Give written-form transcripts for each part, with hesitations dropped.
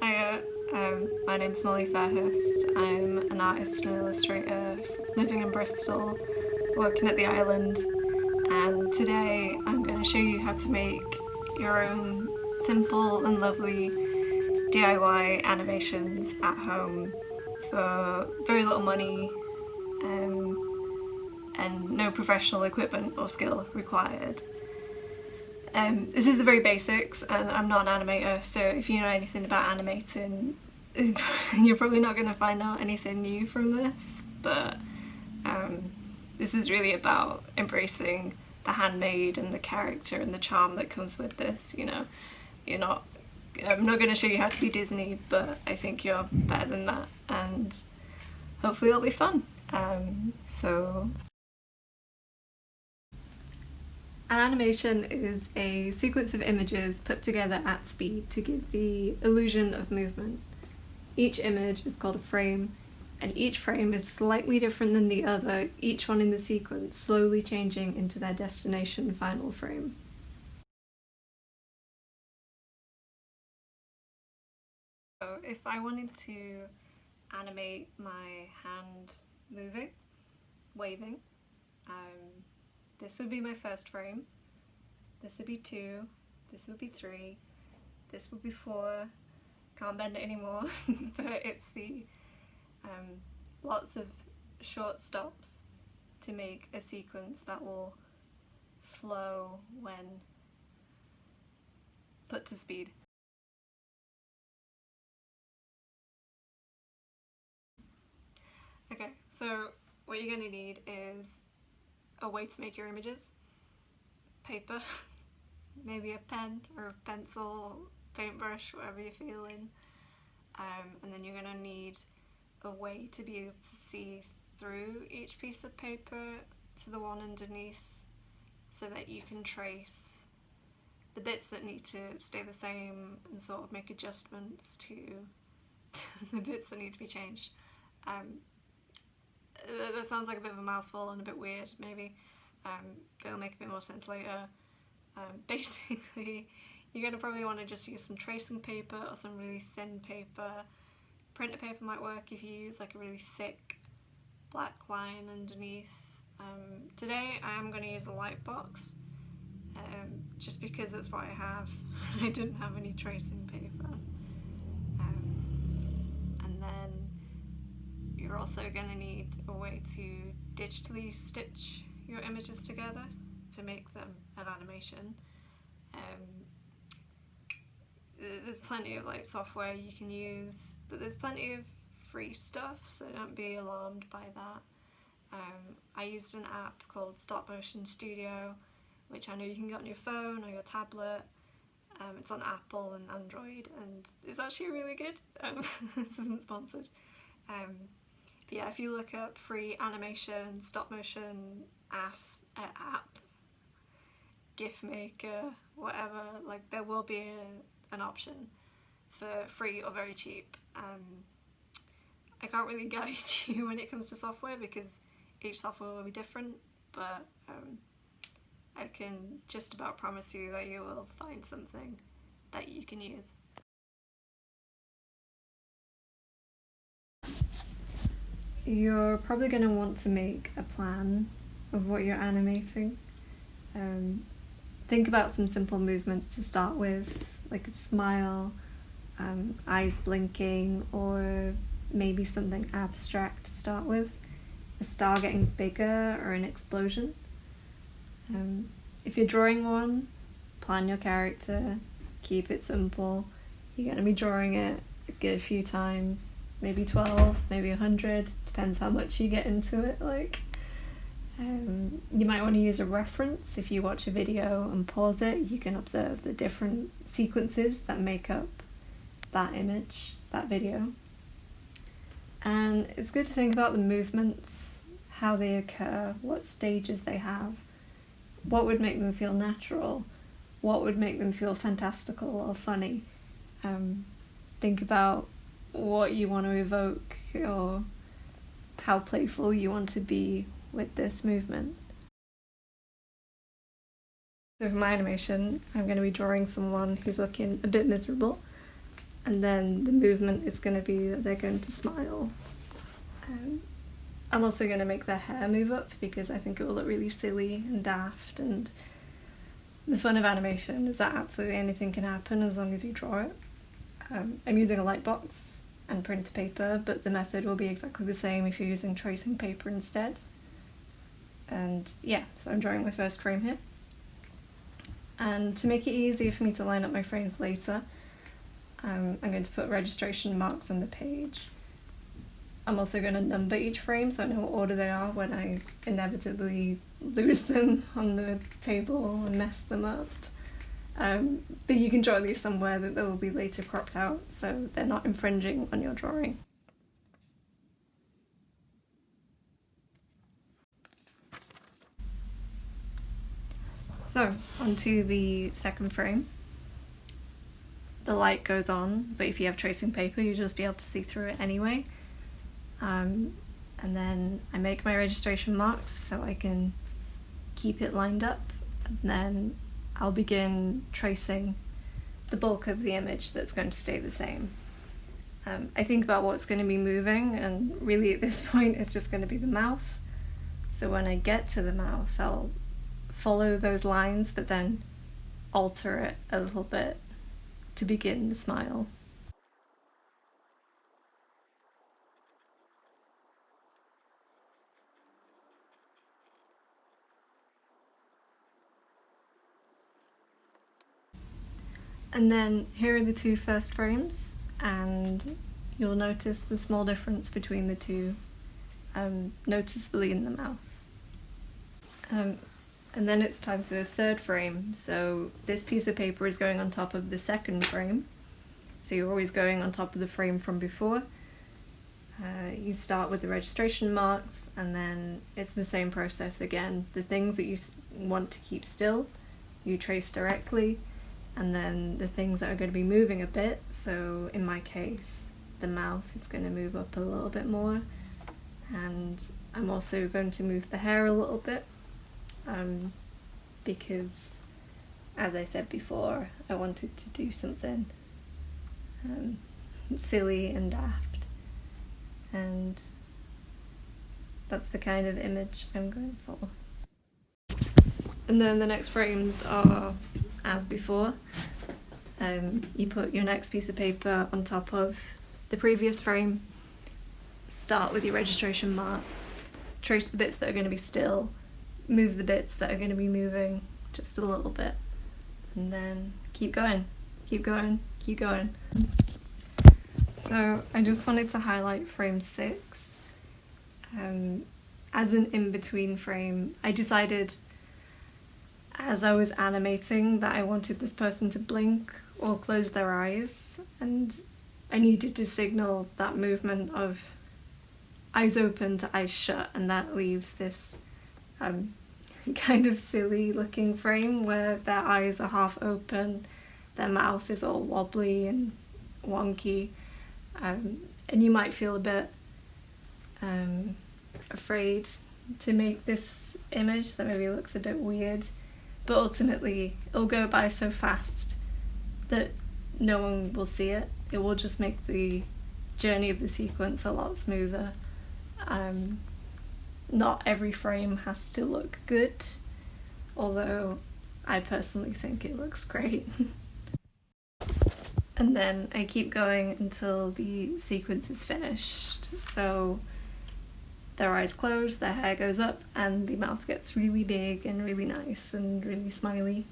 Hiya, my name's Molly Fairhurst. I'm an artist and illustrator living in Bristol, working at the island, and today I'm going to show you how to make your own simple and lovely DIY animations at home for very little money and no professional equipment or skill required. This is the very basics, and I'm not an animator, so if you know anything about animating, you're probably not going to find out anything new from this, but this is really about embracing the handmade and the character and the charm that comes with this, you know. I'm not going to show you how to be Disney, but I think you're better than that, and hopefully it'll be fun. An animation is a sequence of images put together at speed to give the illusion of movement. Each image is called a frame, and each frame is slightly different than the other, each one in the sequence slowly changing into their destination final frame. So if I wanted to animate my hand moving, waving, this would be my first frame, this would be 2, this would be 3, this would be 4, can't bend it anymore, but it's the lots of short stops to make a sequence that will flow when put to speed. Okay, so what you're going to need is a way to make your images, paper, maybe a pen or a pencil, paintbrush, whatever you're feeling, and then you're going to need a way to be able to see through each piece of paper to the one underneath so that you can trace the bits that need to stay the same and sort of make adjustments to the bits that need to be changed. That sounds like a bit of a mouthful and a bit weird, maybe. It'll make a bit more sense later. Basically, you're going to probably want to just use some tracing paper or some really thin paper. Printer paper might work if you use like a really thick black line underneath. Today I am going to use a light box, just because that's what I have. I didn't have any tracing paper. And then you're also going to need a way to digitally stitch your images together to make them an animation. There's plenty of like software you can use, but there's plenty of free stuff, so don't be alarmed by that. I used an app called Stop Motion Studio, which I know you can get on your phone or your tablet. It's on Apple and Android, and it's actually really good. This isn't sponsored. But yeah, if you look up free animation, stop motion app, GIF maker, whatever, like there will be an option for free or very cheap. I can't really guide you when it comes to software because each software will be different, but I can just about promise you that you will find something that you can use. You're probably going to want to make a plan of what you're animating. Think about some simple movements to start with, like a smile, eyes blinking, or maybe something abstract to start with, a star getting bigger or an explosion. If you're drawing one, plan your character, keep it simple. You're going to be drawing it a good few times, maybe 12, maybe 100, depends how much you get into it. You might want to use a reference. If you watch a video and pause it, you can observe the different sequences that make up that image, that video. And it's good to think about the movements, how they occur, what stages they have, what would make them feel natural, what would make them feel fantastical or funny. Think about what you want to evoke or how playful you want to be with this movement. So for my animation, I'm going to be drawing someone who's looking a bit miserable. and then the movement is going to be that they're going to smile. I'm also going to make their hair move up because I think it will look really silly and daft, and the fun of animation is that absolutely anything can happen as long as you draw it. I'm using a light box and printer paper, but the method will be exactly the same if you're using tracing paper instead. And yeah, so I'm drawing my first frame here. And to make it easier for me to line up my frames later, I'm going to put registration marks on the page. I'm also going to number each frame so I know what order they are when I inevitably lose them on the table and mess them up. But you can draw these somewhere that they will be later cropped out so they're not infringing on your drawing. So, onto the second frame. The light goes on, but if you have tracing paper you'll just be able to see through it anyway. And then I make my registration marks so I can keep it lined up, and then I'll begin tracing the bulk of the image that's going to stay the same. I think about what's going to be moving, and really at this point it's just going to be the mouth. So when I get to the mouth I'll follow those lines but then alter it a little bit to begin the smile. And then here are the two first frames, and you'll notice the small difference between the two, noticeably in the mouth. And then it's time for the third frame, so this piece of paper is going on top of the second frame, so you're always going on top of the frame from before. You start with the registration marks, and then it's the same process again. The things that you want to keep still, you trace directly, and then the things that are going to be moving a bit, so in my case the mouth is going to move up a little bit more, and I'm also going to move the hair a little bit, because as I said before I wanted to do something silly and daft, and that's the kind of image I'm going for. And then the next frames are as before. You put your next piece of paper on top of the previous frame, start with your registration marks, trace the bits that are going to be still, move the bits that are going to be moving just a little bit, and then keep going, keep going, keep going. So I just wanted to highlight frame 6. As an in-between frame, I decided as I was animating that I wanted this person to blink or close their eyes, and I needed to signal that movement of eyes open to eyes shut, and that leaves this kind of silly looking frame where their eyes are half open, their mouth is all wobbly and wonky, and you might feel a bit afraid to make this image that maybe looks a bit weird. But ultimately, it'll go by so fast that no one will see it. It will just make the journey of the sequence a lot smoother. Not every frame has to look good, although I personally think it looks great. And then I keep going until the sequence is finished. So their eyes close, their hair goes up, and the mouth gets really big and really nice and really smiley.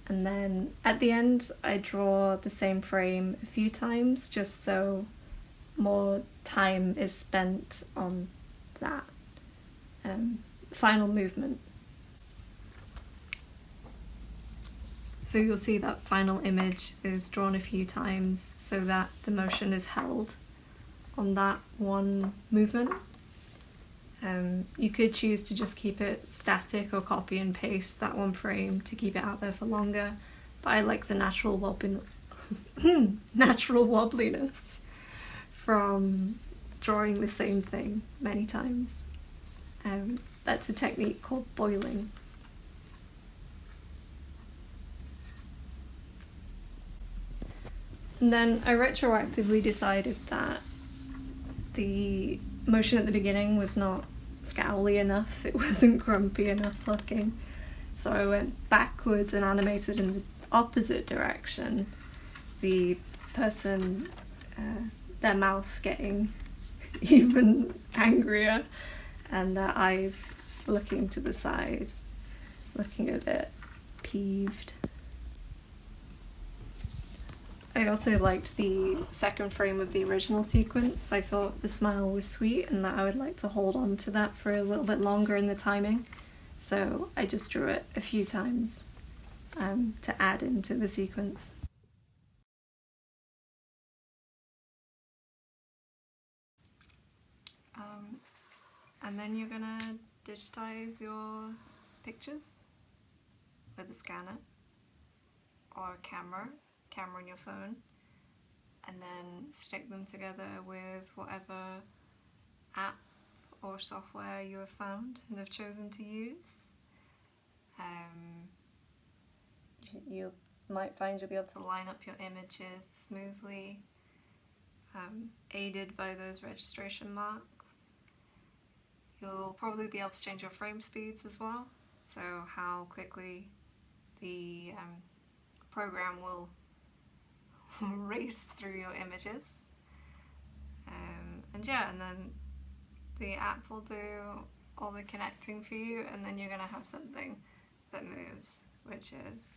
And then at the end I draw the same frame a few times just so more time is spent on that final movement. So you'll see that final image is drawn a few times so that the motion is held on that one movement. You could choose to just keep it static or copy and paste that one frame to keep it out there for longer, but I like the natural wobbliness from drawing the same thing many times. That's a technique called boiling. And then I retroactively decided that the motion at the beginning was not scowly enough, it wasn't grumpy enough looking. So I went backwards and animated in the opposite direction. The person, their mouth getting even angrier and their eyes looking to the side, looking a bit peeved. I also liked the second frame of the original sequence. I thought the smile was sweet and that I would like to hold on to that for a little bit longer in the timing. So I just drew it a few times to add into the sequence. And then you're gonna digitize your pictures with a scanner or a camera on your phone, and then stick them together with whatever app or software you have found and have chosen to use. You might find you'll be able to line up your images smoothly, aided by those registration marks. You'll probably be able to change your frame speeds as well, so how quickly the program will race through your images. And then the app will do all the connecting for you, and then you're going to have something that moves, which is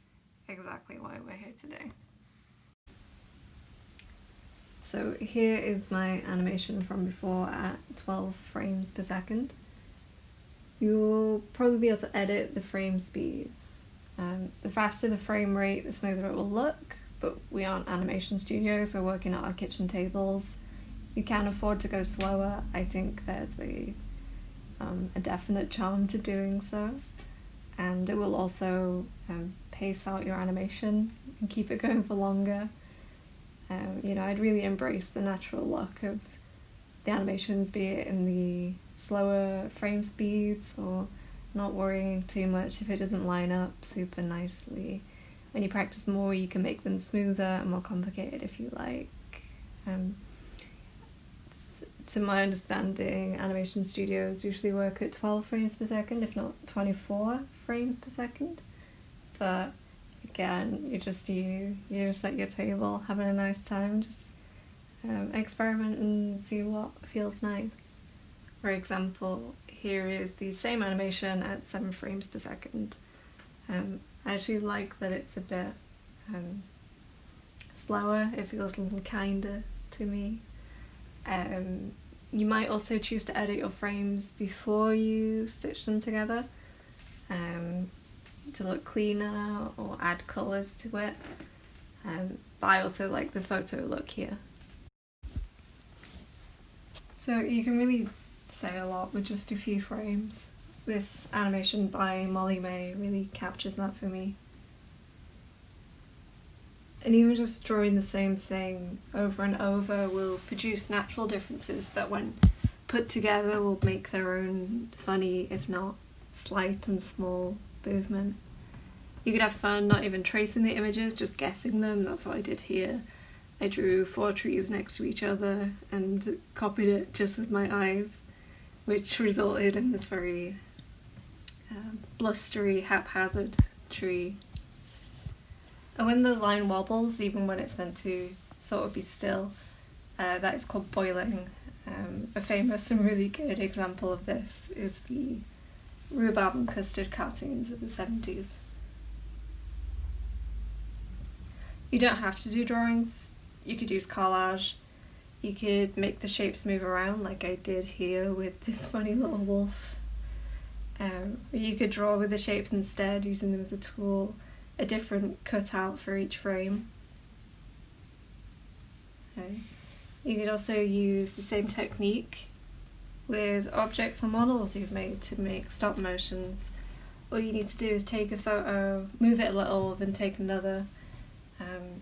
exactly why we're here today. So here is my animation from before at 12 frames per second. You'll probably be able to edit the frame speeds. The faster the frame rate, the smoother it will look, but we aren't animation studios, we're working at our kitchen tables. You can afford to go slower. I think there's a definite charm to doing so, and it will also pace out your animation and keep it going for longer. I'd really embrace the natural look of the animations, be it in the slower frame speeds or not worrying too much if it doesn't line up super nicely. When you practice more, you can make them smoother and more complicated if you like. To my understanding, animation studios usually work at 12 frames per second, if not 24 frames per second. But again, you're just at your table having a nice time, just experiment and see what feels nice. For example, here is the same animation at 7 frames per second. I actually like that it's a bit slower, it feels a little kinder to me. You might also choose to edit your frames before you stitch them together to look cleaner or add colours to it. But I also like the photo look here. So you can really say a lot with just a few frames. This animation by Molly May really captures that for me. And even just drawing the same thing over and over will produce natural differences that when put together will make their own funny, if not slight and small, movement. You could have fun not even tracing the images, just guessing them. That's what I did here. I drew 4 trees next to each other and copied it just with my eyes, which resulted in this very blustery, haphazard tree. And when the line wobbles, even when it's meant to sort of be still, that is called boiling. A famous and really good example of this is the rhubarb and custard cartoons of the 70s. You don't have to do drawings. You could use collage. You could make the shapes move around like I did here with this funny little wolf. You could draw with the shapes instead, using them as a tool, a different cutout for each frame. You could also use the same technique with objects or models you've made to make stop motions. All you need to do is take a photo, move it a little, then take another.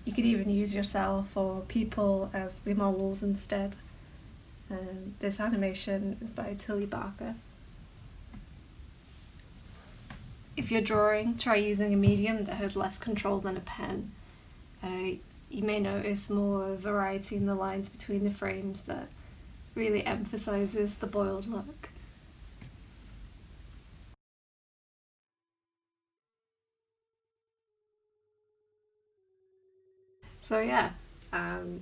You could even use yourself or people as the models instead. This animation is by Tilly Barker. If you're drawing, try using a medium that has less control than a pen. you may notice more variety in the lines between the frames that really emphasises the boiled look. So yeah,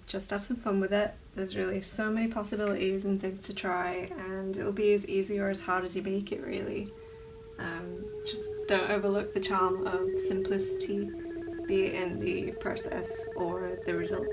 just have some fun with it. There's really so many possibilities and things to try, and it'll be as easy or as hard as you make it, really. Just don't overlook the charm of simplicity, be it in the process or the result.